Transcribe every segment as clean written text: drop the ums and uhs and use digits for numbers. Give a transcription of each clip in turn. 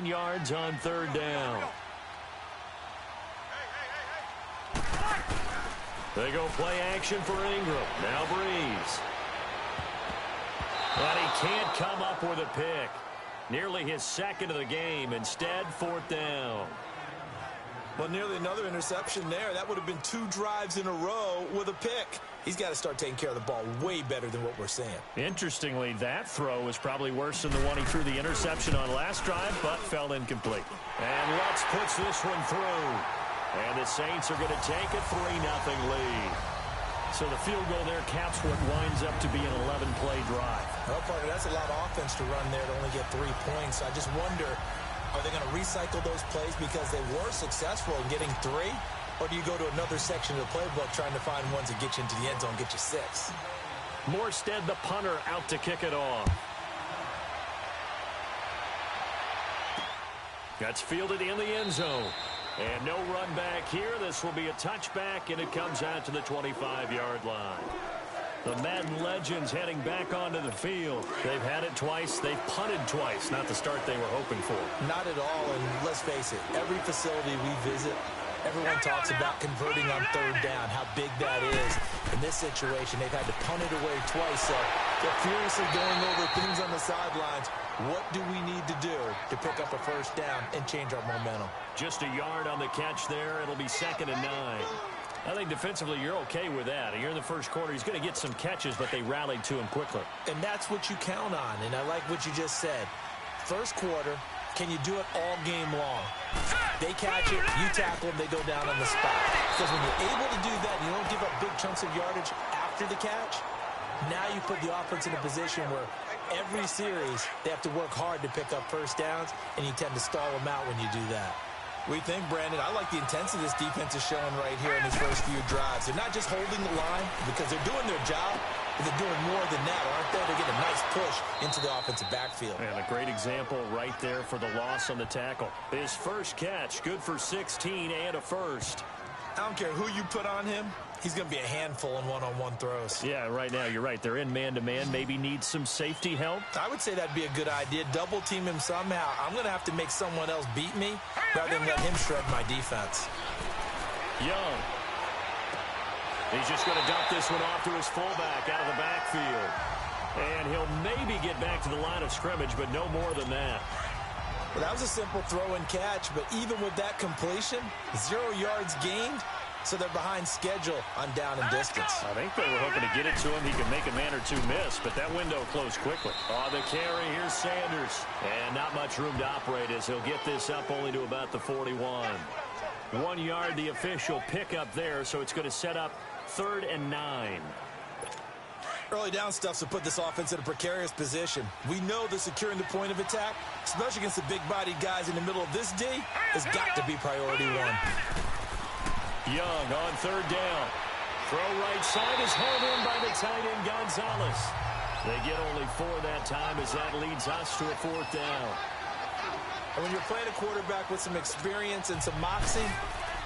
9 yards on third down. They go play action for Ingram. Now Breeze. But he can't come up with a pick. Nearly his second of the game. Instead, fourth down. Well, nearly another interception there. That would have been 2 drives in a row with a pick. He's got to start taking care of the ball way better than what we're seeing. Interestingly, that throw was probably worse than the one he threw the interception on last drive, but fell incomplete. And Lutz puts this one through. And the Saints are going to take a 3-0 lead. So the field goal there caps what winds up to be an 11-play drive. Well, partner, that's a lot of offense to run there to only get 3 points. I just wonder, are they going to recycle those plays because they were successful in getting 3? Or do you go to another section of the playbook trying to find ones that get you into the end zone, get you 6? Morstead, the punter, out to kick it off. That's fielded in the end zone. And no run back here. This will be a touchback, and it comes out to the 25-yard line. The Madden legends heading back onto the field. They've had it twice. They've punted twice. Not the start they were hoping for. Not at all, and let's face it, every facility we visit, everyone talks about converting on third down, how big that is. In this situation, they've had to punt it away twice, so they're furiously going over things on the sidelines. What do we need to do to pick up a first down and change our momentum? Just a yard on the catch there. It'll be 2nd and 9. I think defensively you're okay with that. You're in the first quarter. He's going to get some catches, but they rallied to him quickly. And that's what you count on, and I like what you just said. First quarter, can you do it all game long? They catch it, you tackle them, they go down on the spot. Because when you're able to do that, you don't give up big chunks of yardage after the catch, now you put the offense in a position where every series they have to work hard to pick up first downs, and you tend to stall them out when you do that. We think, Brandon, I like the intensity this defense is showing right here in these first few drives. They're not just holding the line because they're doing their job, but they're doing more than that, aren't they? They're getting a nice push into the offensive backfield. And a great example right there for the loss on the tackle. His first catch, good for 16 and a first. I don't care who you put on him. He's going to be a handful in one-on-one throws. Yeah, right now, you're right. They're in man-to-man. Maybe needs some safety help. I would say that'd be a good idea. Double team him somehow. I'm going to have to make someone else beat me rather than let him shred my defense. Young. He's just going to dump this one off to his fullback out of the backfield. And he'll maybe get back to the line of scrimmage, but no more than that. Well, that was a simple throw and catch, but even with that completion, 0 yards gained. So they're behind schedule on down and distance. I think they were hoping to get it to him. He could make a man or two miss, but that window closed quickly. On the carry, here's Sanders. And not much room to operate as he'll get this up only to about the 41. 1 yard, the official pickup there, so it's going to set up 3rd and 9. Early down stuff to put this offense in a precarious position. We know that securing the point of attack, especially against the big-bodied guys in the middle of this D, has got to be priority 1. Young on 3rd down. Throw right side is hauled in by the tight end Gonzalez. They get only 4 that time as that leads us to a 4th down. And when you're playing a quarterback with some experience and some moxie,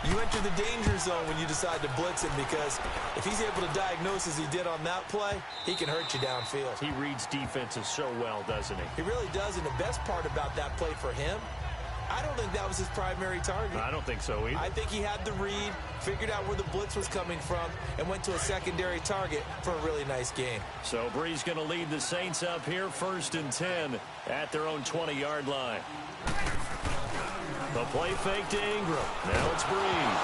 you enter the danger zone when you decide to blitz him, because if he's able to diagnose as he did on that play, he can hurt you downfield. He reads defenses so well, doesn't he? He really does, and the best part about that play for him, I don't think that was his primary target. I don't think so either. I think he had the read, figured out where the blitz was coming from, and went to a secondary target for a really nice gain. So Breeze going to lead the Saints up here, 1st and 10 at their own 20-yard line. The play fake to Ingram. Now it's Breeze.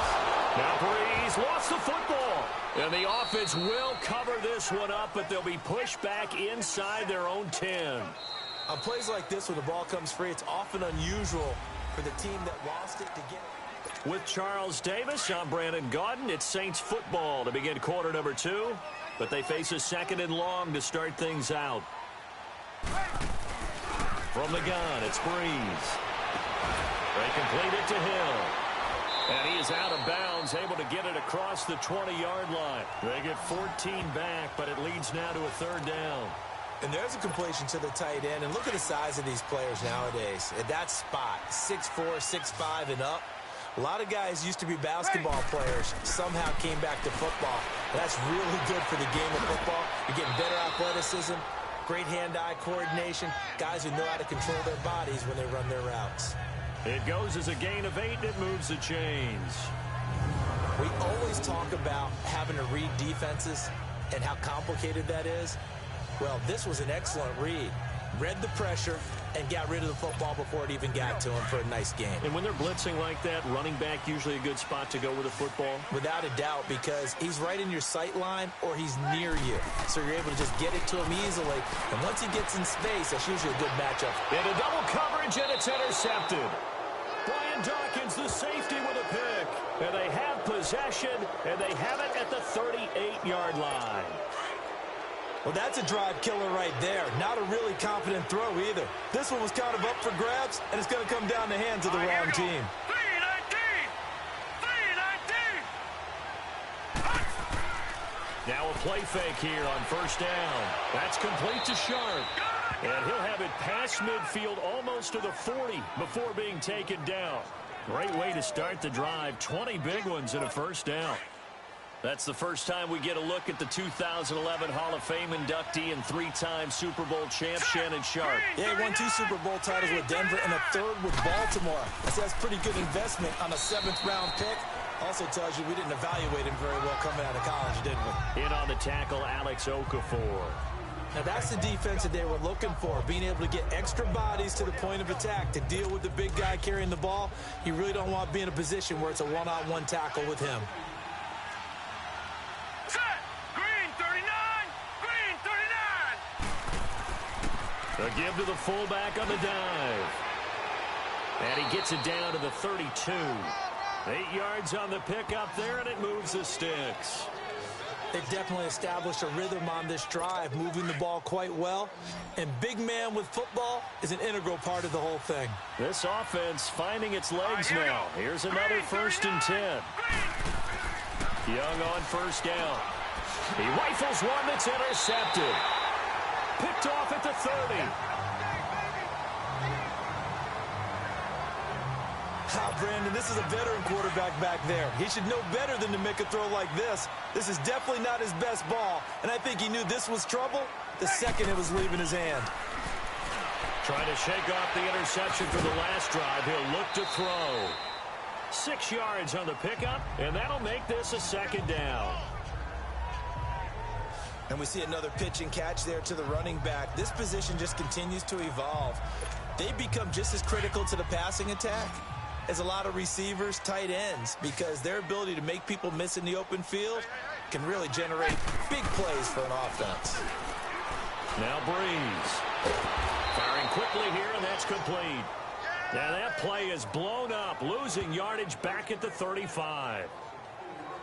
Now Breeze lost the football. And the offense will cover this one up, but they'll be pushed back inside their own 10. On plays like this, when the ball comes free, it's often unusual for the team that lost it to get it. With Charles Davis, I'm Brandon Gaudin. It's Saints football to begin quarter number 2, but they face a 2nd and long to start things out. From the gun, it's Breeze. They complete it to Hill. And he is out of bounds, able to get it across the 20-yard line. They get 14 back, but it leads now to a 3rd down. And there's a completion to the tight end. And look at the size of these players nowadays. At that spot, 6'4", 6'5", and up. A lot of guys used to be basketball players, somehow came back to football. And that's really good for the game of football. You're getting better athleticism, great hand-eye coordination, guys who know how to control their bodies when they run their routes. It goes as a gain of 8, and it moves the chains. We always talk about having to read defenses and how complicated that is. Well, this was an excellent read. Read the pressure and got rid of the football before it even got to him for a nice game. And when they're blitzing like that, running back usually a good spot to go with the football? Without a doubt, because he's right in your sight line or he's near you. So you're able to just get it to him easily. And once he gets in space, that's usually a good matchup. Into double coverage, and it's intercepted. Brian Dawkins, the safety, with a pick. And they have possession, and they have it at the 38-yard line. Well, that's a drive killer right there. Not a really confident throw either. This one was kind of up for grabs, and it's going to come down the hands of the wrong team. Now a play fake here on first down. That's complete to Sharp. And he'll have it past midfield almost to the 40 before being taken down. Great way to start the drive. 20 big ones and a first down. That's the first time we get a look at the 2011 Hall of Fame inductee and 3-time Super Bowl champ Shannon Sharp. Yeah, he won 2 Super Bowl titles with Denver and a 3rd with Baltimore. That's pretty good investment on a 7th-round pick. Also tells you we didn't evaluate him very well coming out of college, didn't we? In on the tackle, Alex Okafor. Now that's the defense that they were looking for, being able to get extra bodies to the point of attack to deal with the big guy carrying the ball. You really don't want to be in a position where it's a one-on-one tackle with him. A give to the fullback on the dive. And he gets it down to the 32. 8 yards on the pickup there, and it moves the sticks. They've definitely established a rhythm on this drive, moving the ball quite well. And big man with football is an integral part of the whole thing. This offense finding its legs now. Here's another 1st and 10. Young on first down. He rifles one that's intercepted. Picked off at the 30. Brandon, this is a veteran quarterback back there. He should know better than to make a throw like this. This is definitely not his best ball, and I think he knew this was trouble the second it was leaving his hand. Trying to shake off the interception for the last drive. He'll look to throw. 6 yards on the pickup, and that'll make this a 2nd down. And we see another pitch and catch there to the running back. This position just continues to evolve. They become just as critical to the passing attack as a lot of receivers, tight ends, because their ability to make people miss in the open field can really generate big plays for an offense. Now Breeze. Firing quickly here, and that's complete. Now that play is blown up, losing yardage back at the 35.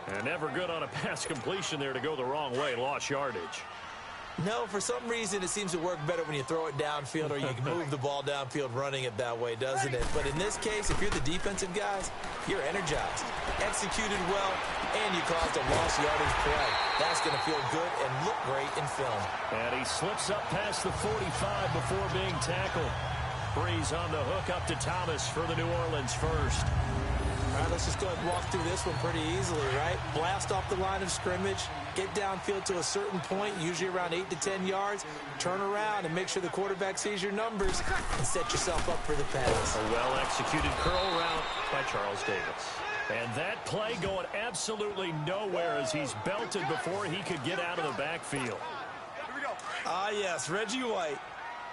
And never good on a pass completion there to go the wrong way. Lost yardage. No, for some reason it seems to work better when you throw it downfield or you can move the ball downfield running it that way, doesn't it? But in this case, if you're the defensive guys, you're energized, executed well, and you caused a lost yardage play. That's going to feel good and look great in film. And he slips up past the 45 before being tackled. Breeze on the hook up to Thomas for the New Orleans first. All right, let's just go ahead and walk through this one pretty easily, right? Blast off the line of scrimmage, get downfield to a certain point, usually around 8 to 10 yards, turn around and make sure the quarterback sees your numbers and set yourself up for the pass. A well-executed curl route by Charles Davis. And that play going absolutely nowhere as he's belted before he could get out of the backfield. Ah, yes, Reggie White.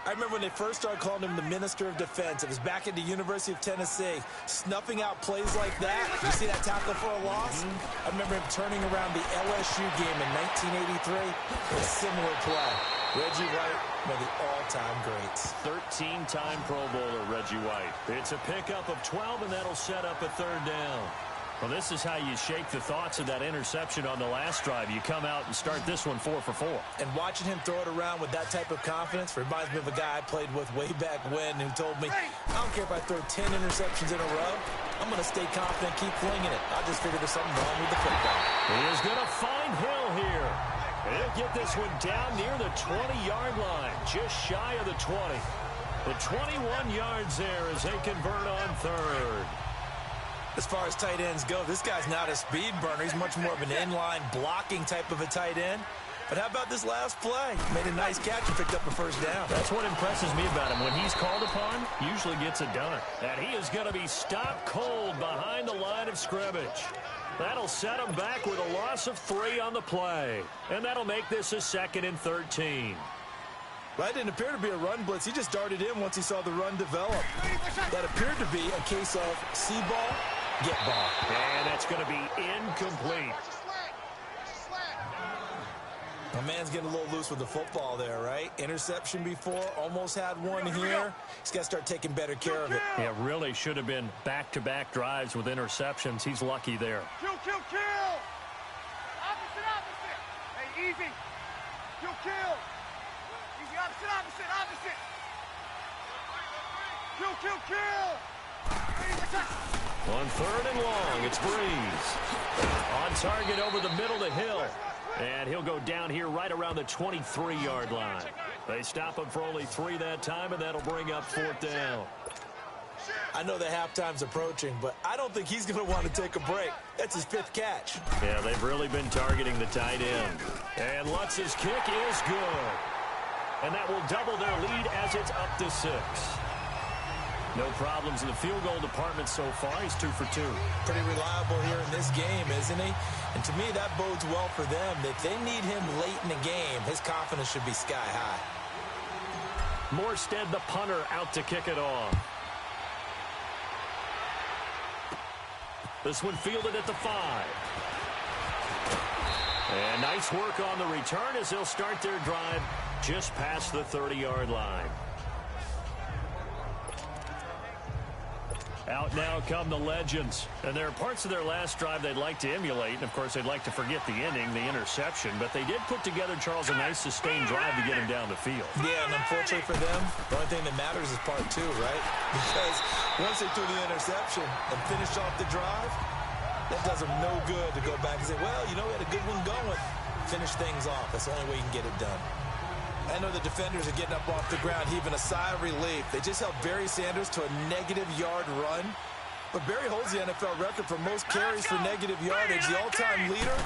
I remember when they first started calling him the Minister of Defense. It was back at the University of Tennessee, snuffing out plays like that. You see that tackle for a loss? I remember him turning around the LSU game in 1983 with a similar play. Reggie White, one of the all-time greats. 13-time Pro Bowler Reggie White. It's a pickup of 12, and that'll set up a 3rd down. Well, this is how you shake the thoughts of that interception on the last drive. You come out and start this one 4 for 4. And watching him throw it around with that type of confidence reminds me of a guy I played with way back when who told me, I don't care if I throw 10 interceptions in a row. I'm going to stay confident, keep flinging it. I just figured there's something wrong with the football. He is going to find Hill here. He'll get this one down near the 20-yard line, just shy of the 20. The 21 yards there as they convert on 3rd. As far as tight ends go, this guy's not a speed burner. He's much more of an inline blocking type of a tight end. But how about this last play? Made a nice catch and picked up a first down. That's what impresses me about him. When he's called upon, usually gets it done. And he is going to be stopped cold behind the line of scrimmage. That'll set him back with a loss of 3 on the play. And that'll make this a 2nd and 13. That didn't appear to be a run blitz. He just darted in once he saw the run develop. That appeared to be a case of see ball, get ball. And that's going to be incomplete. My man's getting a little loose with the football there, right? Interception before, almost had one here. He's got to start taking better care of it. Yeah, really should have been back-to-back drives with interceptions. He's lucky there. Kill! Opposite. Hey, easy. Kill. Easy, opposite. Kill. On 3rd and long, it's Breeze. On target over the middle to Hill. And he'll go down here right around the 23-yard line. They stop him for only 3 that time, and that'll bring up 4th down. I know the halftime's approaching, but I don't think he's going to want to take a break. That's his 5th catch. Yeah, they've really been targeting the tight end. And Lutz's kick is good. And that will double their lead as it's up to 6. No problems in the field goal department so far. He's 2 for 2. Pretty reliable here in this game, isn't he? And to me, that bodes well for them. If they need him late in the game, his confidence should be sky high. Morstead, the punter, out to kick it off. This one fielded at the 5. And nice work on the return as they'll start their drive just past the 30-yard line. Out now come the legends. And there are parts of their last drive they'd like to emulate. And, of course, they'd like to forget the ending, the interception. But they did put together, Charles, a nice sustained drive to get him down the field. Yeah, and unfortunately for them, the only thing that matters is part 2, right? Because once they threw the interception and finished off the drive, that does them no good to go back and say, well, you know, we had a good one going. Finish things off. That's the only way you can get it done. I know the defenders are getting up off the ground, heaving a sigh of relief. They just held Barry Sanders to a -yard run. But Barry holds the NFL record for most carries for negative yardage. The all-time leader,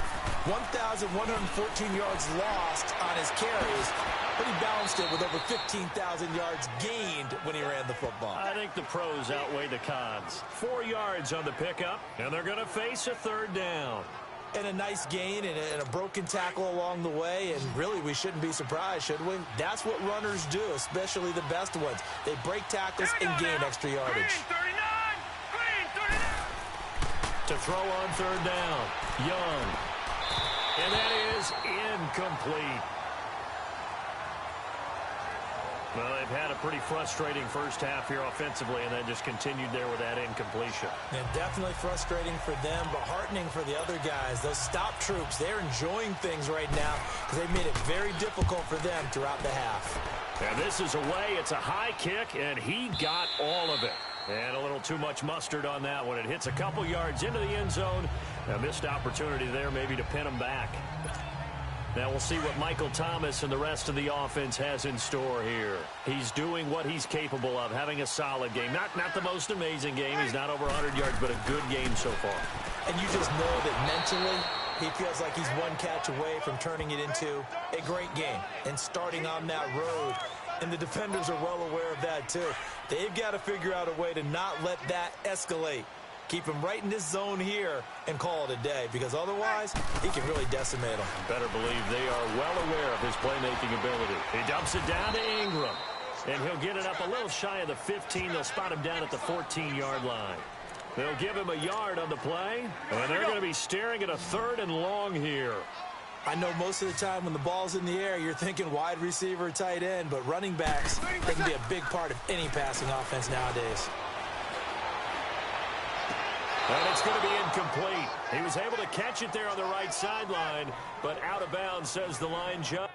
1,114 yards lost on his carries. But he balanced it with over 15,000 yards gained when he ran the football. I think the pros outweigh the cons. 4 yards on the pickup, and they're going to face a 3rd down. And a nice gain and a broken tackle along the way. And really, we shouldn't be surprised, should we? That's what runners do, especially the best ones. They break tackles and gain extra yardage. Green, 39. To throw on 3rd down. Young. And that is incomplete. Well, they've had a pretty frustrating first half here offensively, and then just continued there with that incompletion. And definitely frustrating for them, but heartening for the other guys. Those stop troops, they're enjoying things right now because they've made it very difficult for them throughout the half. And this is away. It's a high kick, and he got all of it. And a little too much mustard on that one. It hits a couple yards into the end zone. A missed opportunity there maybe to pin him back. Now we'll see what Michael Thomas and the rest of the offense has in store here. He's doing what he's capable of, having a solid game. Not the most amazing game. He's not over 100 yards, but a good game so far. And you just know that mentally he feels like he's one catch away from turning it into a great game and starting on that road. And the defenders are well aware of that too. They've got to figure out a way to not let that escalate. Keep him right in this zone here and call it a day, because otherwise he can really decimate them. Better believe they are well aware of his playmaking ability. He dumps it down to Ingram, and he'll get it up a little shy of the 15. They'll spot him down at the 14-yard line. They'll give him a yard on the play, and they're going to be staring at a 3rd and long here. I know most of the time when the ball's in the air, you're thinking wide receiver, tight end, but running backs, they can be a big part of any passing offense nowadays. And it's going to be incomplete. He was able to catch it there on the right sideline, but out of bounds, says the line judge.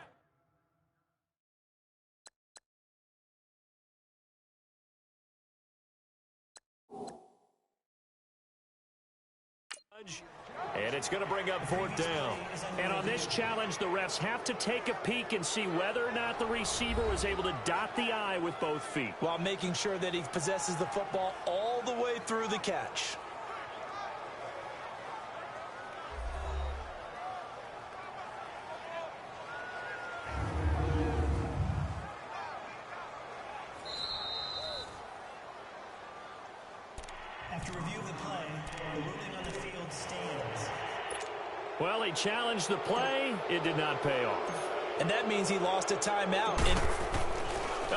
And it's going to bring up 4th down. And on this challenge, the refs have to take a peek and see whether or not the receiver was able to dot the I with both feet, while making sure that he possesses the football all the way through the catch. After review of the play, the ruling on the field stands. Well, he challenged the play. It did not pay off. And that means he lost a timeout. And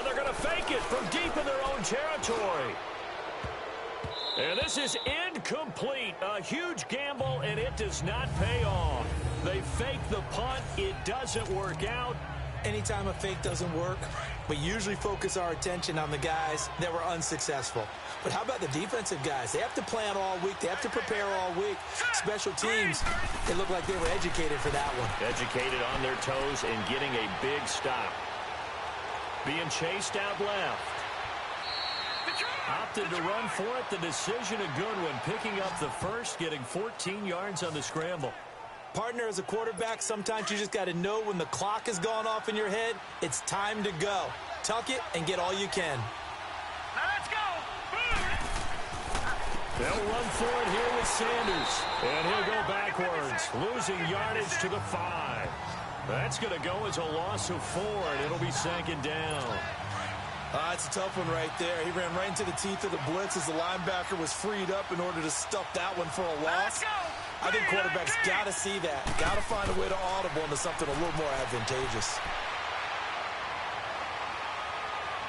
they're going to fake it from deep in their own territory. And this is incomplete. A huge gamble, and it does not pay off. They fake the punt. It doesn't work out. Anytime a fake doesn't work, we usually focus our attention on the guys that were unsuccessful. But how about the defensive guys? They have to plan all week. They have to prepare all week. Special teams, they look like they were educated for that one. Educated on their toes and getting a big stop. Being chased out left. Opted to run for it. The decision a good one. Picking up the first, getting 14 yards on the scramble. Partner, as a quarterback, sometimes you just got to know when the clock has gone off in your head, it's time to go. Tuck it and get all you can. Now let's go. They'll run for it here with Sanders. And he'll go backwards, losing yardage to the 5. That's going to go as a loss of 4, and it'll be second down. It's a tough one right there. He ran right into the teeth of the blitz as the linebacker was freed up in order to stuff that one for a loss. I think quarterbacks got to see that. Got to find a way to audible into something a little more advantageous.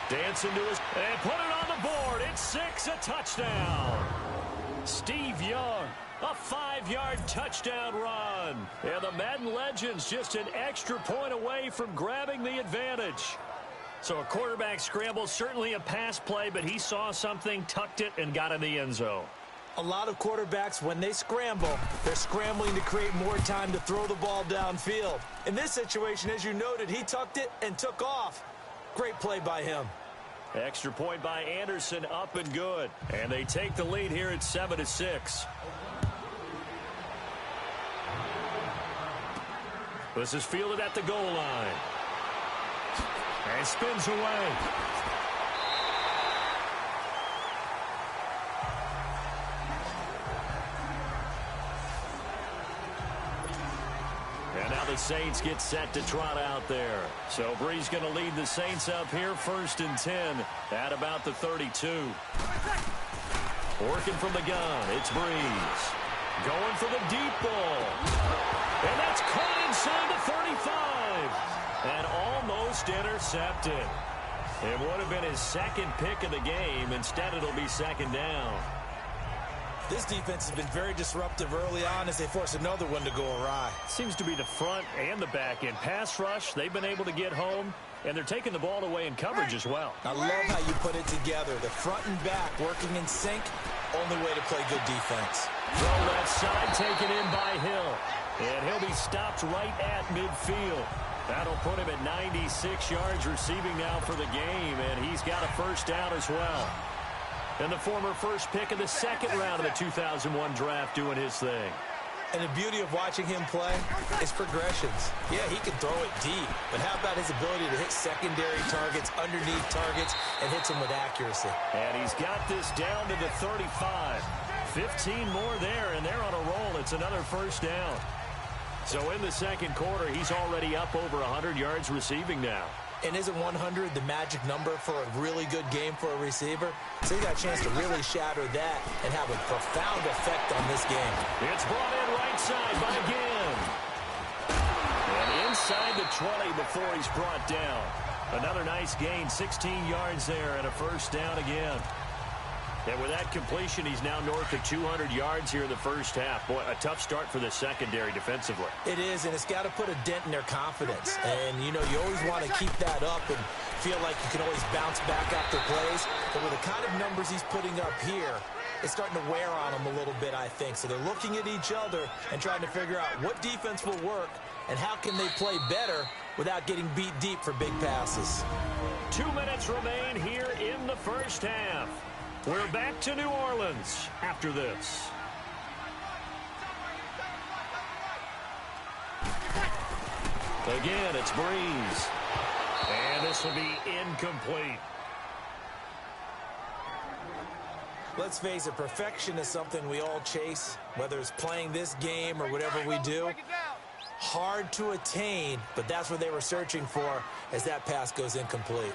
Dancing to his... And put it on the board. It's 6, a touchdown. Steve Young, a 5-yard touchdown run. And the Madden Legends just an extra point away from grabbing the advantage. So a quarterback scramble, certainly a pass play, but he saw something, tucked it, and got in the end zone. A lot of quarterbacks, when they scramble, they're scrambling to create more time to throw the ball downfield. In this situation, as you noted, he tucked it and took off. Great play by him. Extra point by Anderson, up and good. And they take the lead here at 7-6. This is fielded at the goal line. And spins away. And now the Saints get set to trot out there. So Brees going to lead the Saints up here, 1st and 10 at about the 32. Working from the gun, it's Brees. Going for the deep ball. And that's caught inside the 35. And almost intercepted. It would have been his second pick of the game. Instead, it'll be second down. This defense has been very disruptive early on as they force another one to go awry. Seems to be the front and the back end. Pass rush, they've been able to get home, and they're taking the ball away in coverage as well. I love how you put it together. The front and back working in sync, only way to play good defense. Throw left side, taken in by Hill. And he'll be stopped right at midfield. That'll put him at 96 yards receiving now for the game, and he's got a first down as well. And the former first pick of the second round of the 2001 draft doing his thing. And the beauty of watching him play is progressions. Yeah, he can throw it deep, but how about his ability to hit secondary targets, underneath targets, and hits them with accuracy? And he's got this down to the 35. 15 more there, and they're on a roll. It's another first down. So in the second quarter, he's already up over 100 yards receiving now. And isn't 100 the magic number for a really good game for a receiver? So he got a chance to really shatter that and have a profound effect on this game. It's brought in right side by Ginn. And inside the 20 before he's brought down. Another nice gain, 16 yards there and a first down again. And with that completion, he's now north of 200 yards here in the first half. Boy, a tough start for the secondary defensively. It is, and it's got to put a dent in their confidence. And, you know, you always want to keep that up and feel like you can always bounce back after plays. But with the kind of numbers he's putting up here, it's starting to wear on them a little bit, I think. So they're looking at each other and trying to figure out what defense will work and how can they play better without getting beat deep for big passes. 2 minutes remain here in the first half. We're back to New Orleans after this. Again, it's Brees. And this will be incomplete. Let's face it, perfection is something we all chase, whether it's playing this game or whatever we do. Hard to attain, but that's what they were searching for as that pass goes incomplete.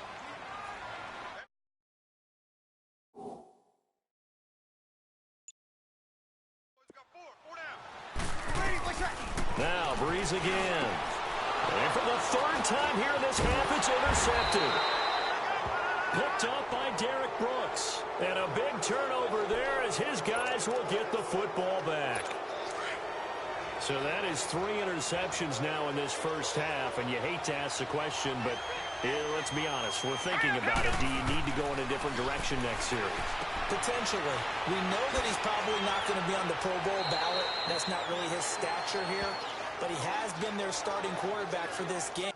Now Breeze again. And for the third time here in this half, it's intercepted. Picked up by Derek Brooks. And a big turnover there as his guys will get the football back. So that is 3 interceptions now in this first half. And you hate to ask the question, but let's be honest. We're thinking about it. Do you need to go in a different direction next series? Potentially. We know that he's probably not going to be on the Pro Bowl ballot. That's not really his stature here. But he has been their starting quarterback for this game.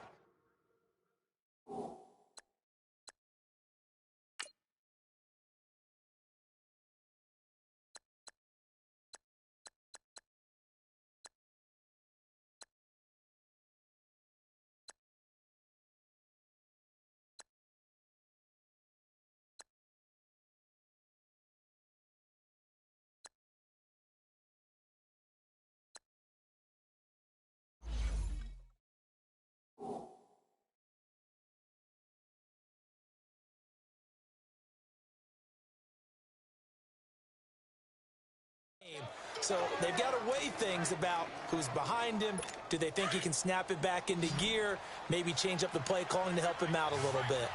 So they've got to weigh things about who's behind him. Do they think he can snap it back into gear? Maybe change up the play calling to help him out a little bit.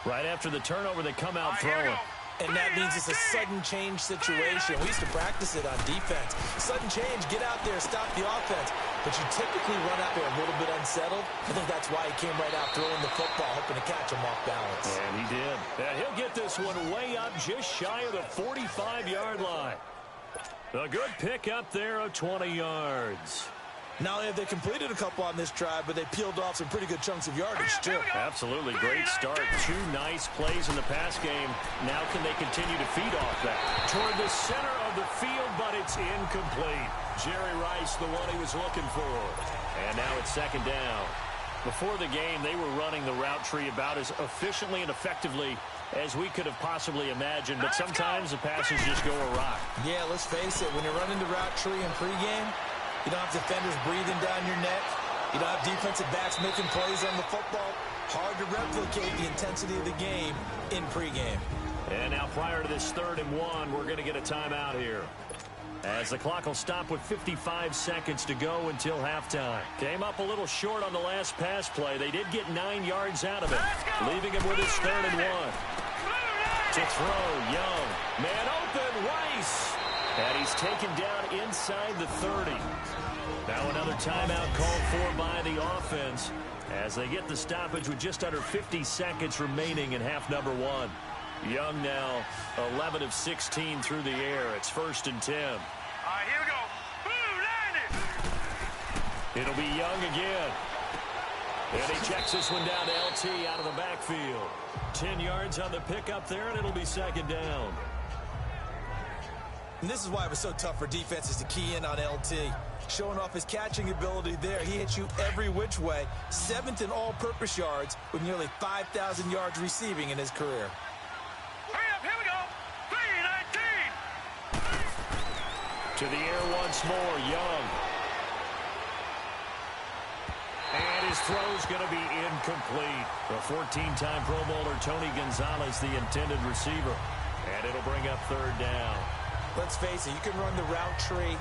Right after the turnover, they come out throwing. And that means it's a sudden change situation. We used to practice it on defense. Sudden change, get out there, stop the offense. But you typically run out there a little bit unsettled. I think that's why he came right out throwing the football, hoping to catch him off balance. And he did. Yeah, he'll get this one way up just shy of the 45-yard line. A good pick up there of 20 yards. Not only have they completed a couple on this drive, but they peeled off some pretty good chunks of yardage, too. Absolutely. Great start. 2 nice plays in the pass game. Now can they continue to feed off that? Toward the center of the field, but it's incomplete. Jerry Rice, the one he was looking for. And now it's second down. Before the game, they were running the route tree about as efficiently and effectively as we could have possibly imagined, but sometimes the passes just go awry. Yeah, let's face it. When you're running the route tree in pregame, you don't have defenders breathing down your neck. You don't have defensive backs making plays on the football. Hard to replicate the intensity of the game in pregame. And now prior to this 3rd and 1, we're going to get a timeout here, as the clock will stop with 55 seconds to go until halftime. Came up a little short on the last pass play. They did get 9 yards out of it, leaving him with his 3rd and 1. To throw, Young. Man open, Rice. And he's taken down inside the 30. Now another timeout called for by the offense as they get the stoppage with just under 50 seconds remaining in half number 1. Young now 11 of 16 through the air. It's 1st and 10. All right, here we go. It'll be Young again. And he checks this one down to LT out of the backfield. 10 yards on the pickup there, and it'll be 2nd down. And this is why it was so tough for defenses to key in on LT. Showing off his catching ability there. He hits you every which way. 7th in all-purpose yards with nearly 5,000 yards receiving in his career. Hurry up, here we go. 3-19. To the air once more, Young. And his throw's going to be incomplete. The 14-time Pro Bowler Tony Gonzalez, the intended receiver. And it'll bring up 3rd down. Let's face it, you can run the route tree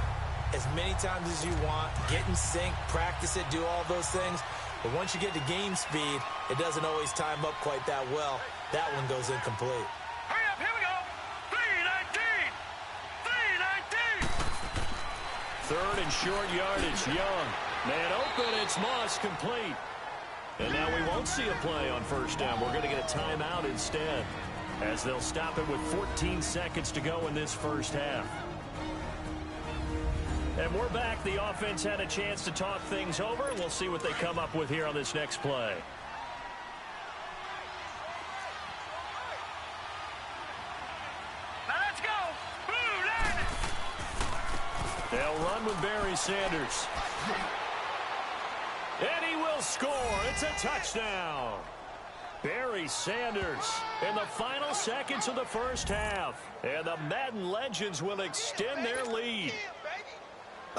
as many times as you want, get in sync, practice it, do all those things. But once you get to game speed, it doesn't always time up quite that well. That one goes incomplete. Hurry up, here we go. 3-19. 3-19. 3rd and short yardage, Young. Man open, it's Moss, complete. And now we won't see a play on 1st down. We're going to get a timeout instead, as they'll stop it with 14 seconds to go in this first half. And we're back. The offense had a chance to talk things over. We'll see what they come up with here on this next play. Now let's go. They'll run with Barry Sanders. And he will score. It's a touchdown. Barry Sanders in the final seconds of the first half. And the Madden Legends will extend their lead.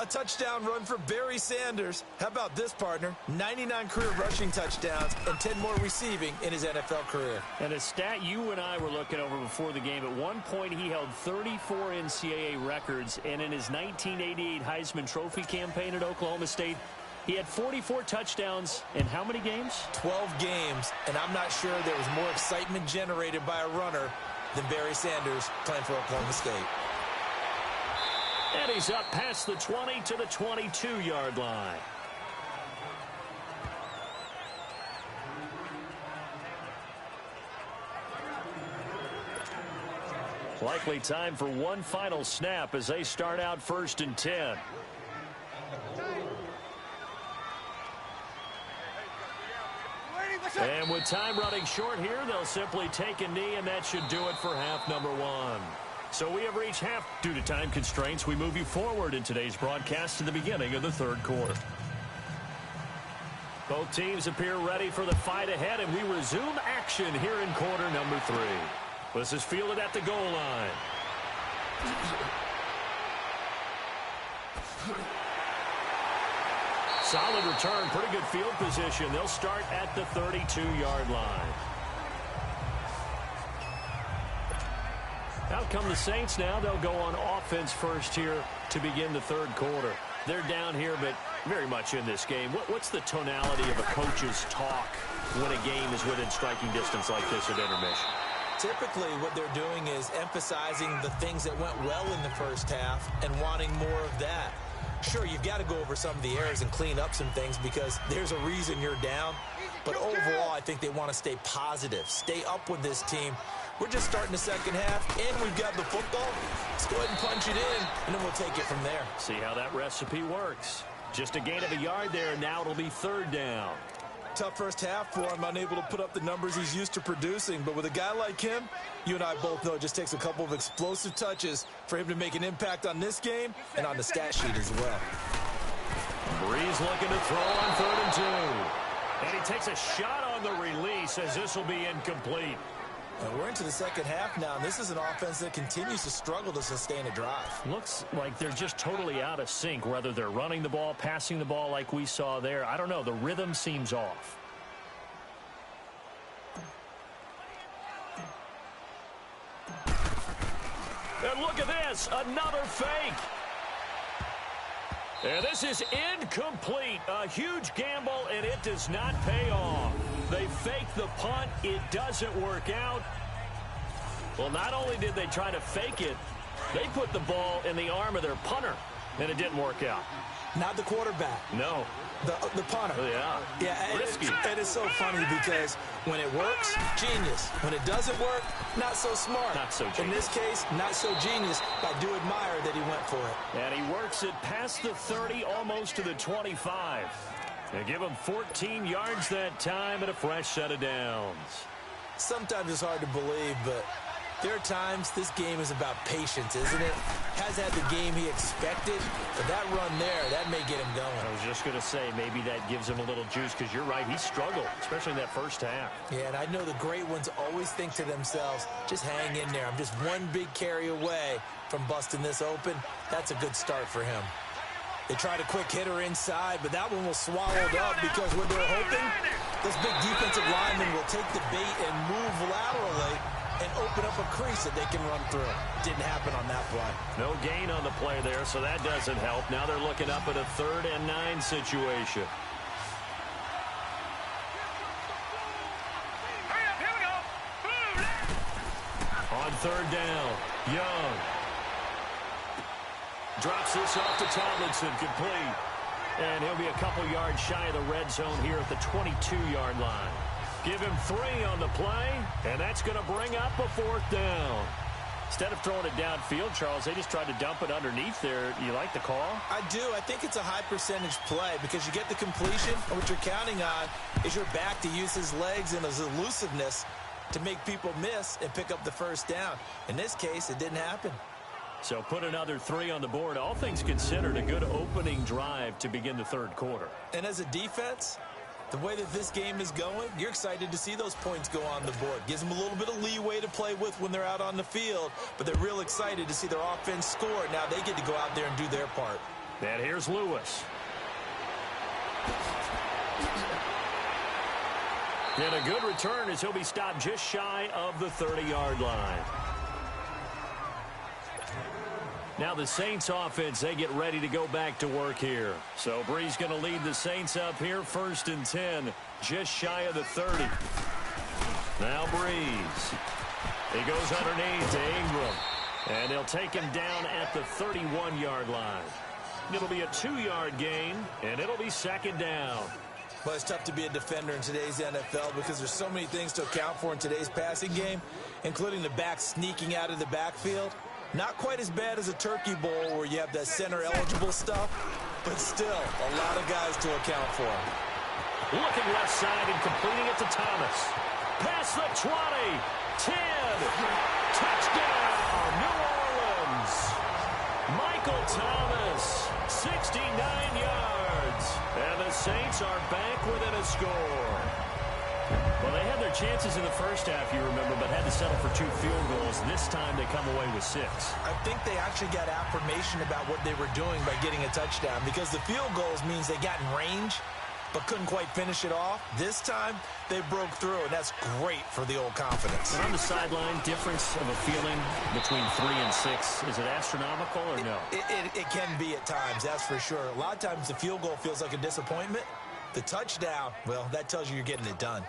A touchdown run for Barry Sanders. How about this, partner? 99 career rushing touchdowns and 10 more receiving in his NFL career. And a stat you and I were looking over before the game, at one point he held 34 NCAA records, and in his 1988 Heisman Trophy campaign at Oklahoma State, he had 44 touchdowns in how many games? 12 games, and I'm not sure there was more excitement generated by a runner than Barry Sanders playing for Oklahoma State. And he's up past the 20 to the 22-yard line. Likely time for one final snap as they start out 1st and 10. And with time running short here, they'll simply take a knee, and that should do it for half number 1. So we have reached half. Due to time constraints, we move you forward in today's broadcast to the beginning of the 3rd quarter. Both teams appear ready for the fight ahead, and we resume action here in quarter number 3. This is fielded at the goal line. Solid return, pretty good field position. They'll start at the 32-yard line. Out come the Saints now. They'll go on offense first here to begin the 3rd quarter. They're down here, but very much in this game. What's the tonality of a coach's talk when a game is within striking distance like this at intermission? Typically, what they're doing is emphasizing the things that went well in the first half and wanting more of that. Sure, you've got to go over some of the errors and clean up some things because there's a reason you're down. But overall, I think they want to stay positive, stay up with this team. We're just starting the second half, and we've got the football. Let's go ahead and punch it in, and then we'll take it from there. See how that recipe works. Just a gain of a yard there, and now it'll be 3rd down. Tough first half for him, unable to put up the numbers he's used to producing. But with a guy like him, you and I both know it just takes a couple of explosive touches for him to make an impact on this game and on the stat sheet as well. Breeze looking to throw on 3rd and 2. And he takes a shot on the release as this will be incomplete. And we're into the second half now, and this is an offense that continues to struggle to sustain a drive. Looks like they're just totally out of sync, whether they're running the ball, passing the ball like we saw there. I don't know. The rhythm seems off. And look at this, another fake. And this is incomplete. A huge gamble, and it does not pay off. They fake the punt. It doesn't work out. Well, not only did they try to fake it, they put the ball in the arm of their punter, and it didn't work out. Not the quarterback. No. The punter. Yeah. Risky. It is so funny because when it works, genius. When it doesn't work, not so smart. Not so genius. In this case, not so genius. I do admire that he went for it. And he works it past the 30, almost to the 25. They give him 14 yards that time and a fresh set of downs. Sometimes it's hard to believe, but there are times this game is about patience, isn't it? Has had the game he expected, but that run there, that may get him going. I was just going to say, maybe that gives him a little juice, because you're right, he struggled, especially in that first half. Yeah, and I know the great ones always think to themselves, just hang in there. I'm just one big carry away from busting this open. That's a good start for him. They tried a quick hitter inside, but that one was swallowed up because what they're hoping, this big defensive lineman will take the bait and move laterally and open up a crease that they can run through. Didn't happen on that play. No gain on the play there, so that doesn't help. Now they're looking up at a 3rd and 9 situation. Hurry up, here we go. On 3rd down, Young drops this off to Tomlinson, complete. And he'll be a couple yards shy of the red zone here at the 22-yard line. Give him 3 on the play, and that's going to bring up a 4th down. Instead of throwing it downfield, Charles, they just tried to dump it underneath there. You like the call? I do. I think it's a high percentage play because you get the completion, and what you're counting on is your back to use his legs and his elusiveness to make people miss and pick up the 1st down. In this case, it didn't happen. So put another 3 on the board. All things considered, a good opening drive to begin the 3rd quarter. And as a defense, the way that this game is going, you're excited to see those points go on the board. Gives them a little bit of leeway to play with when they're out on the field, but they're real excited to see their offense score. Now they get to go out there and do their part. And here's Lewis. And a good return as he'll be stopped just shy of the 30-yard line. Now the Saints offense, they get ready to go back to work here. So Bree's going to lead the Saints up here, 1st and 10, just shy of the 30. Now Breeze. He goes underneath to Ingram. And they'll take him down at the 31-yard line. It'll be a 2-yard gain, and it'll be 2nd down. Well, it's tough to be a defender in today's NFL because there's so many things to account for in today's passing game, including the back sneaking out of the backfield. Not quite as bad as a turkey bowl where you have that center-eligible stuff, but still a lot of guys to account for. Looking left side and completing it to Thomas. Past the 20, 10, touchdown, New Orleans. Michael Thomas, 69 yards. And the Saints are back within a score. Well, they had their chances in the first half, you remember, but had to settle for 2 field goals. This time they come away with 6. I think they actually got affirmation about what they were doing by getting a touchdown, because the field goals means they got in range but couldn't quite finish it off. This time they broke through, and that's great for the old confidence. And on the sideline, difference of a feeling between 3 and 6, is it astronomical or no? It can be at times, that's for sure. A lot of times the field goal feels like a disappointment. The touchdown, well, that tells you you're getting it done.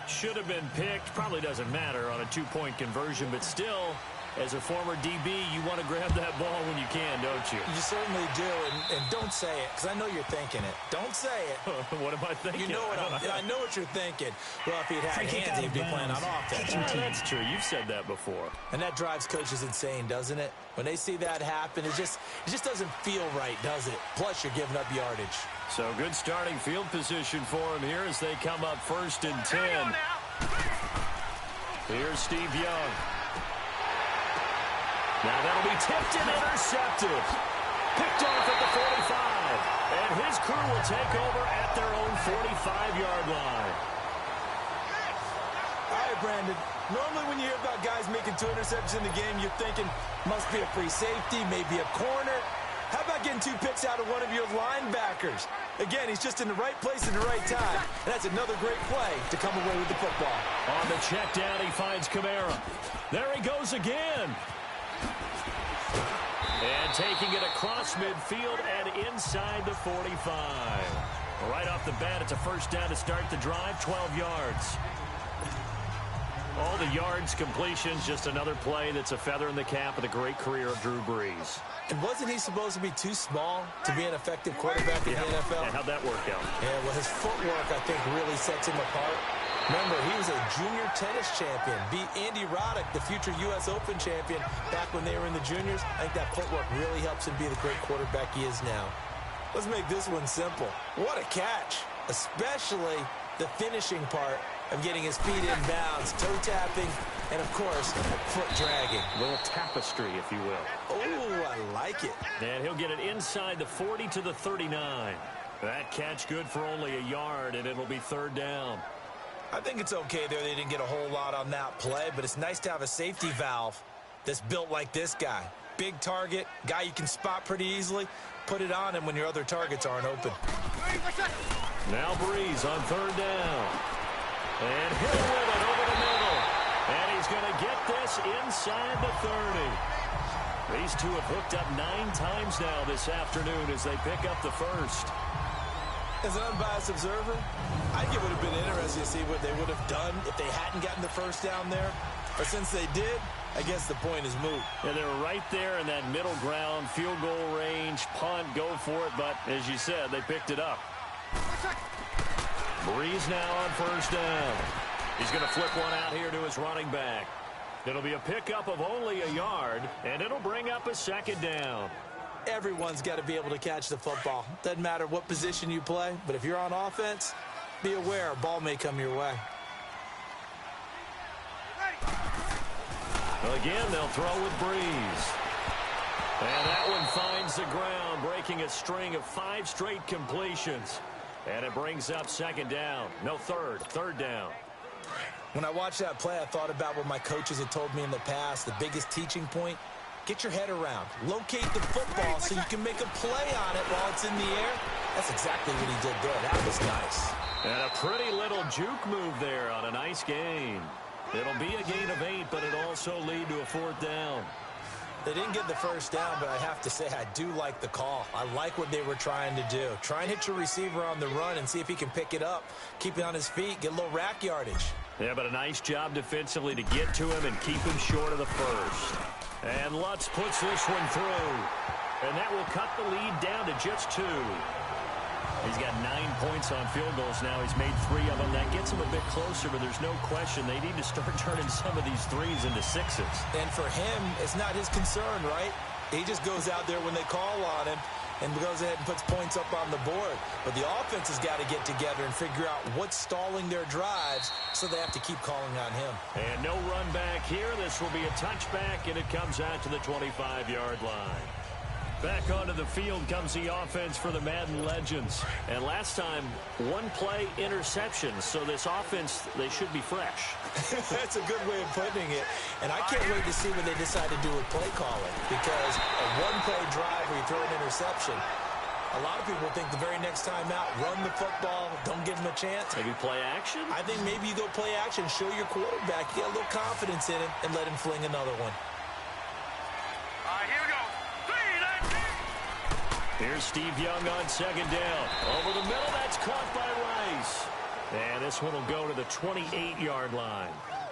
Should have been picked. Probably doesn't matter on a 2-point conversion, but still, as a former DB, you want to grab that ball when you can, don't you? You certainly do, and don't say it, because I know you're thinking it. Don't say it. What am I thinking? You know what I know what you're thinking. Well, if he'd had hands, he'd be playing on offense. That's true. You've said that before. And that drives coaches insane, doesn't it? When they see that happen, it just doesn't feel right, does it? Plus, you're giving up yardage. So good starting field position for him here as they come up 1st and 10. Here's Steve Young. Now that'll be tipped and intercepted. Picked off at the 45. And his crew will take over at their own 45-yard line. All right, Brandon. Normally when you hear about guys making 2 interceptions in the game, you're thinking must be a free safety, maybe a corner. How about getting 2 picks out of one of your linebackers? Again, he's just in the right place at the right time. And that's another great play to come away with the football. On the check down, he finds Kamara. There he goes again. And taking it across midfield and inside the 45. Right off the bat, it's a 1st down to start the drive, 12 yards. All the yards, completions, just another play that's a feather in the cap of the great career of Drew Brees. And wasn't he supposed to be too small to be an effective quarterback in the NFL? Yeah, how'd that work out? Yeah, well, his footwork, I think, really sets him apart. Remember, he was a junior tennis champion, beat Andy Roddick, the future U.S. Open champion, back when they were in the juniors. I think that footwork really helps him be the great quarterback he is now. Let's make this one simple. What a catch, Especially the finishing part of getting his feet in bounds, toe tapping, and, of course, foot dragging. A little tapestry, if you will. Oh, I like it. And he'll get it inside the 40 to the 39. That catch good for only a yard, and it'll be 3rd down. I think it's okay there. They didn't get a whole lot on that play, but it's nice to have a safety valve that's built like this guy. Big target, guy you can spot pretty easily. Put it on him when your other targets aren't open. Now Breeze on 3rd down. And he'll win it over the middle. And he's going to get this inside the 30. These two have hooked up 9 times now this afternoon as they pick up the 1st. As an unbiased observer, I think it would have been interesting to see what they would have done if they hadn't gotten the 1st down there. But since they did, I guess the point is moot. Yeah, they were right there in that middle ground, field goal range, punt, go for it. But as you said, they picked it up. Breeze now on 1st down. He's going to flip one out here to his running back. It'll be a pickup of only a yard, and it'll bring up a 2nd down. Everyone's got to be able to catch the football. Doesn't matter what position you play, but if you're on offense, be aware a ball may come your way. Well, again, they'll throw with Breeze. And that one finds the ground, breaking a string of 5 straight completions. And it brings up 2nd down. No, 3rd down. When I watched that play, I thought about what my coaches had told me in the past. The biggest teaching point, Get your head around. Locate the football so you can make a play on it while it's in the air. That's exactly what he did there. That was nice. And a pretty little juke move there on a nice gain. It'll be a gain of 8, but it'll also lead to a 4th down. They didn't get the first down, but I have to say I do like the call. I like what they were trying to do. Try and hit your receiver on the run and see if he can pick it up. Keep it on his feet, get a little rack yardage. Yeah, but a nice job defensively to get to him and keep him short of the first. And Lutz puts this one through. And that will cut the lead down to just 2. He's got 9 points on field goals now. He's made 3 of them. That gets him a bit closer, but there's no question they need to start turning some of these 3s into 6s. And for him, it's not his concern, right? He just goes out there when they call on him and goes ahead and puts points up on the board. But the offense has got to get together and figure out what's stalling their drives, so they have to keep calling on him. And no run back here. This will be a touchback, and it comes out to the 25-yard line. Back onto the field comes the offense for the Madden Legends. And last time, 1-play interceptions. So this offense, they should be fresh. That's a good way of putting it. And I can't wait to see what they decide to do with play calling. Because a 1-play drive where you throw an interception, a lot of people think the very next time out, run the football, don't give them a chance. Maybe play action? I think maybe you go play action, show your quarterback, get a little confidence in him, and let him fling another one. Here we go. Here's Steve Young on 2nd down. Over the middle, that's caught by Rice. And this one will go to the 28-yard line.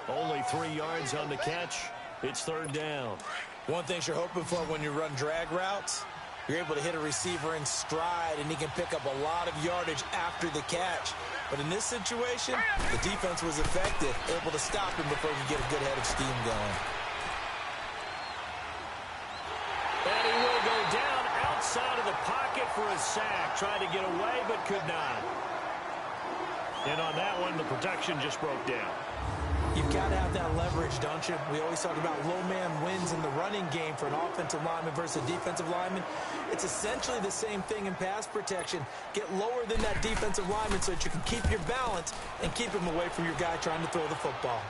Only 3 yards on the catch. It's 3rd down. One thing you're hoping for when you run drag routes, you're able to hit a receiver in stride, and he can pick up a lot of yardage after the catch. But in this situation, the defense was effective, able to stop him before he could get a good head of steam going. And he will go down outside of the pocket for a sack. Tried to get away, but could not. And on that one, the protection just broke down. You've got to have that leverage, don't you? We always talk about low man wins in the running game for an offensive lineman versus a defensive lineman. It's essentially the same thing in pass protection. Get lower than that defensive lineman so that you can keep your balance and keep him away from your guy trying to throw the football.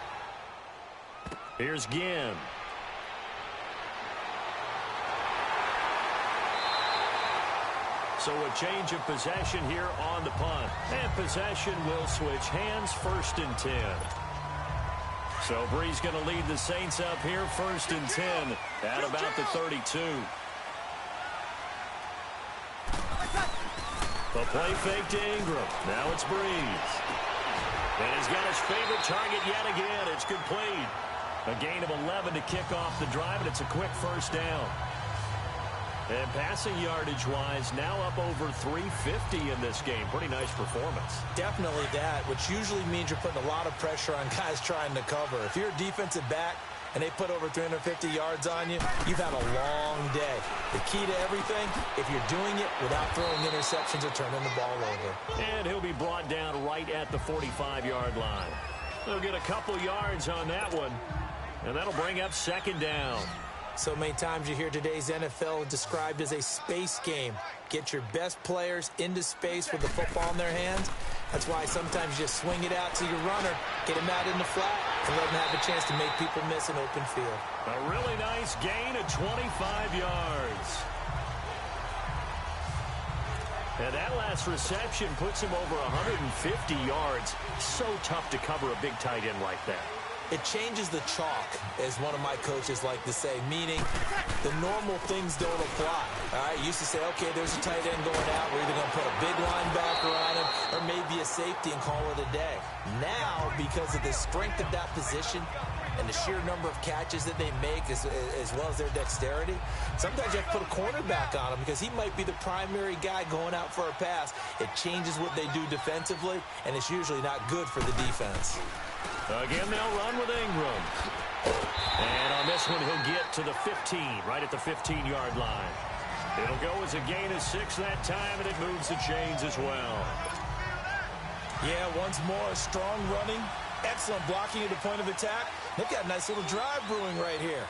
Here's Ginn. So a change of possession here on the punt. And possession will switch hands, 1st and 10. So Bree's going to lead the Saints up here, 1st and 10 at about the 32. The play fake to Ingram. Now it's Breeze. And he's got his favorite target yet again. It's complete. A gain of 11 to kick off the drive, and it's a quick 1st down. And passing yardage-wise, now up over 350 in this game. Pretty nice performance. Definitely that, which usually means you're putting a lot of pressure on guys trying to cover. If you're a defensive back and they put over 350 yards on you, you've had a long day. The key to everything, if you're doing it without throwing interceptions or turning the ball over. And he'll be brought down right at the 45-yard line. They'll get a couple yards on that one, and that'll bring up 2nd down. So many times you hear today's NFL described as a space game. Get your best players into space with the football in their hands. That's why sometimes you just swing it out to your runner, get him out in the flat, and let him have a chance to make people miss an open field. A really nice gain of 25 yards. And that last reception puts him over 150 yards. So tough to cover a big tight end like that. It changes the chalk, as one of my coaches like to say, meaning the normal things don't apply. All right, you used to say, okay, there's a tight end going out. We're either going to put a big linebacker on him or maybe a safety and call it a day. Now, because of the strength of that position and the sheer number of catches that they make as well as their dexterity, sometimes you have to put a cornerback on him because he might be the primary guy going out for a pass. It changes what they do defensively, and it's usually not good for the defense. Again, they'll run with Ingram. And on this one, he'll get to the 15, right at the 15-yard line. It'll go as a gain of 6 that time, and it moves the chains as well. Yeah, once more, strong running, excellent blocking at the point of attack. They've got a nice little drive brewing right here.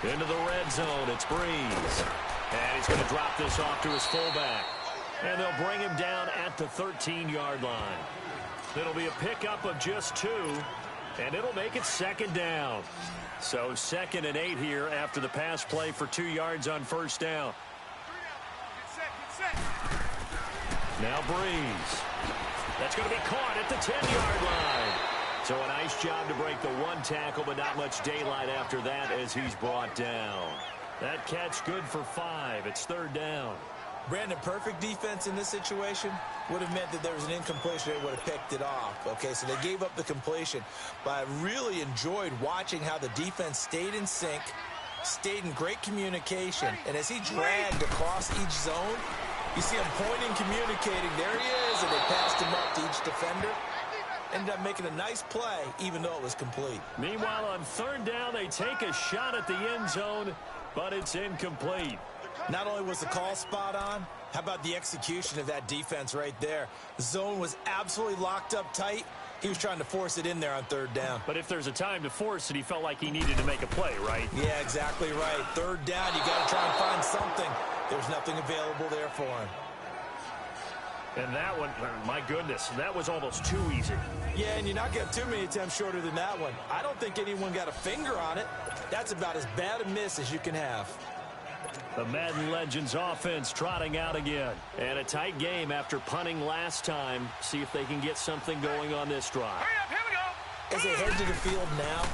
Into the red zone, it's Breeze. And he's going to drop this off to his fullback. And they'll bring him down at the 13-yard line. It'll be a pickup of just 2. And it'll make it second down. So 2nd and 8 here after the pass play for 2 yards on first down. Now Breeze. That's going to be caught at the 10-yard line. So a nice job to break the 1 tackle, but not much daylight after that as he's brought down. That catch good for 5. It's 3rd down. Brandon, perfect defense in this situation would have meant that there was an incompletion. They would have picked it off. Okay, so they gave up the completion. But I really enjoyed watching how the defense stayed in sync, stayed in great communication. And as he dragged across each zone, you see him pointing, communicating. There he is, and they passed him up to each defender. Ended up making a nice play, even though it was complete. Meanwhile, on 3rd down, they take a shot at the end zone, but it's incomplete. Not only was the call spot on, how about the execution of that defense right there? The zone was absolutely locked up tight. He was trying to force it in there on 3rd down. But if there's a time to force it, he felt like he needed to make a play, right? Yeah, exactly right. 3rd down, you got to try and find something. There's nothing available there for him. And that one, my goodness, that was almost too easy. Yeah, and you're not getting too many attempts shorter than that one. I don't think anyone got a finger on it. That's about as bad a miss as you can have. The Madden Legends offense trotting out again. And a tight game after punting last time. See if they can get something going on this drive. Hurry up, here we go. As they head to the field now,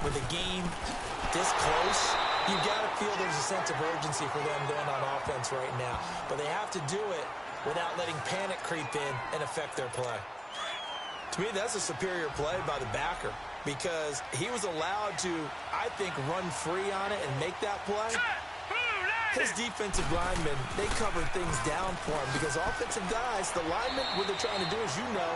with the game this close, you got to feel there's a sense of urgency for them going on offense right now. But they have to do it without letting panic creep in and affect their play. To me, that's a superior play by the backer because he was allowed to, I think, run free on it and make that play. His defensive linemen, they covered things down for him because offensive guys, the linemen, what they're trying to do, as you know,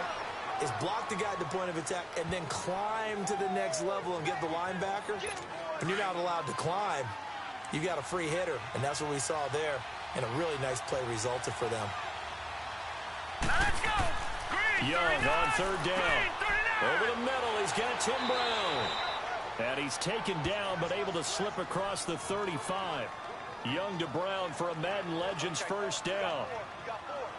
is block the guy at the point of attack and then climb to the next level and get the linebacker. When you're not allowed to climb, you got a free hitter, and that's what we saw there, and a really nice play resulted for them. Let's go. Green, Young 39. on 3rd down. Green, 39. Over the middle, he's got Tim Brown. And he's taken down, but able to slip across the 35. Young to Brown for a Madden Legends 1st down.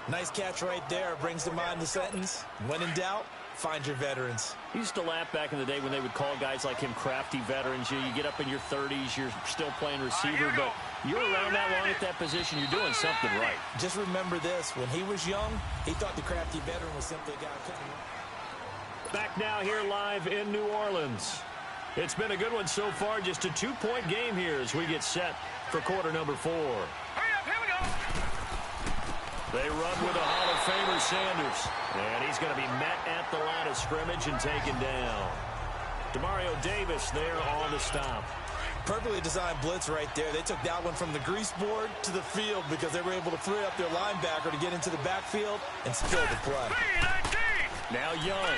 Nice catch right there. Brings to mind the sentence, when in doubt, find your veterans. He used to laugh back in the day when they would call guys like him crafty veterans. You get up in your 30s, you're still playing receiver, but you're around that long at that position, you're doing something right. Just remember this, when he was young, he thought the crafty veteran was simply a guy who couldn't. Back now here live in New Orleans. It's been a good one so far, just a 2-point game here as we get set for quarter number 4. Hurry up, here we go. They run with a Hall of Famer, Sanders. And he's going to be met at the line of scrimmage and taken down. Demario Davis there on the stop. Perfectly designed blitz right there. They took that one from the grease board to the field because they were able to free up their linebacker to get into the backfield and spill the play. Now Young.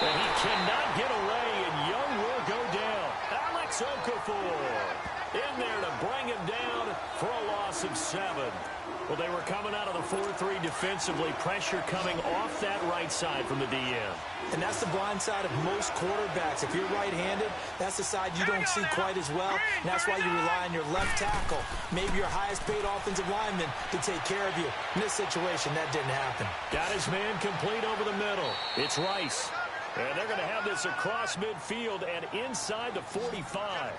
And he cannot get away, and Young will go down. Alex Okafor in there to bring him down for a loss of 7. Well, they were coming out of the 4-3 defensively. Pressure coming off that right side from the DM. And that's the blind side of most quarterbacks. If you're right-handed, that's the side you don't see quite as well. And that's why you rely on your left tackle, maybe your highest-paid offensive lineman, to take care of you. In this situation, that didn't happen. Got his man complete over the middle. It's Rice. And they're going to have this across midfield and inside the 45.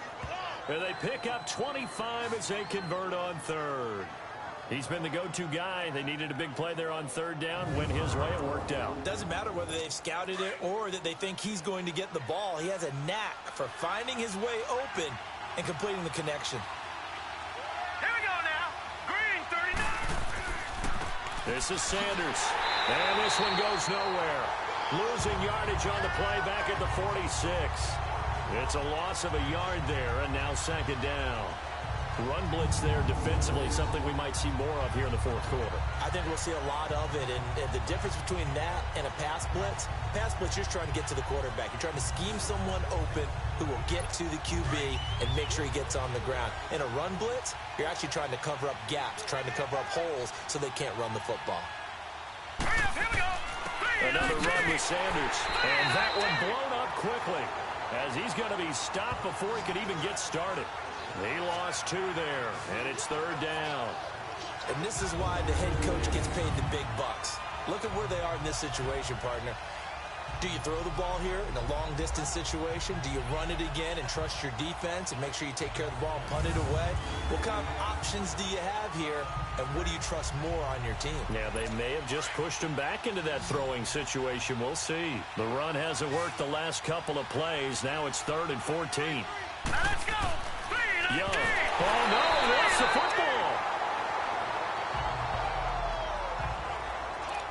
And they pick up 25 as they convert on 3rd. He's been the go-to guy. They needed a big play there on 3rd down. Went his way. It worked out. Doesn't matter whether they've scouted it or that they think he's going to get the ball. He has a knack for finding his way open and completing the connection. Here we go now. Green, 39. This is Sanders. And this one goes nowhere. Losing yardage on the play back at the 46. It's a loss of a yard there, and now 2nd down. Run blitz there defensively, something we might see more of here in the 4th quarter. I think we'll see a lot of it, and the difference between that and a pass blitz, you're just trying to get to the quarterback. You're trying to scheme someone open who will get to the QB and make sure he gets on the ground. In a run blitz, you're actually trying to cover up gaps, trying to cover up holes so they can't run the football. Hurry up, here we go. Another run with Sanders, and that one blown up quickly as he's going to be stopped before he could even get started. He lost 2 there, and it's 3rd down. And this is why the head coach gets paid the big bucks. Look at where they are in this situation, partner. Do you throw the ball here in a long-distance situation? Do you run it again and trust your defense and make sure you take care of the ball and punt it away? What kind of options do you have here, and what do you trust more on your team? Yeah, they may have just pushed him back into that throwing situation. We'll see. The run hasn't worked the last couple of plays. Now it's 3rd and 14. Now let's go. Young. Oh, no, lost the football.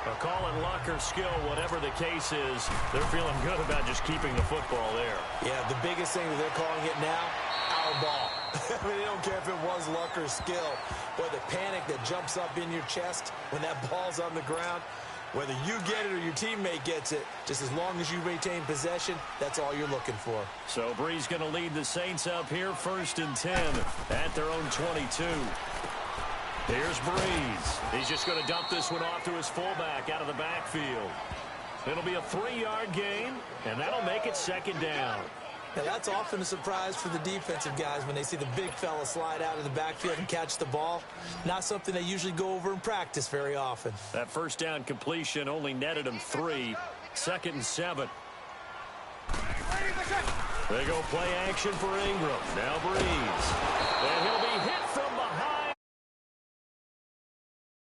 A call and luck or skill, whatever the case is, they're feeling good about just keeping the football there. Yeah, the biggest thing that they're calling it now, our ball. I mean, they don't care if it was luck or skill, or the panic that jumps up in your chest when that ball's on the ground. Whether you get it or your teammate gets it, just as long as you maintain possession, that's all you're looking for. So Bree's going to lead the Saints up here, 1st and 10 at their own 22. Here's Breeze. He's just going to dump this one off to his fullback out of the backfield. It'll be a 3-yard gain, and that'll make it 2nd down. Now, that's often a surprise for the defensive guys when they see the big fella slide out of the backfield and catch the ball. Not something they usually go over in practice very often. That 1st down completion only netted him 3. 2nd and 7. They go play action for Ingram. Now Breeze. And he'll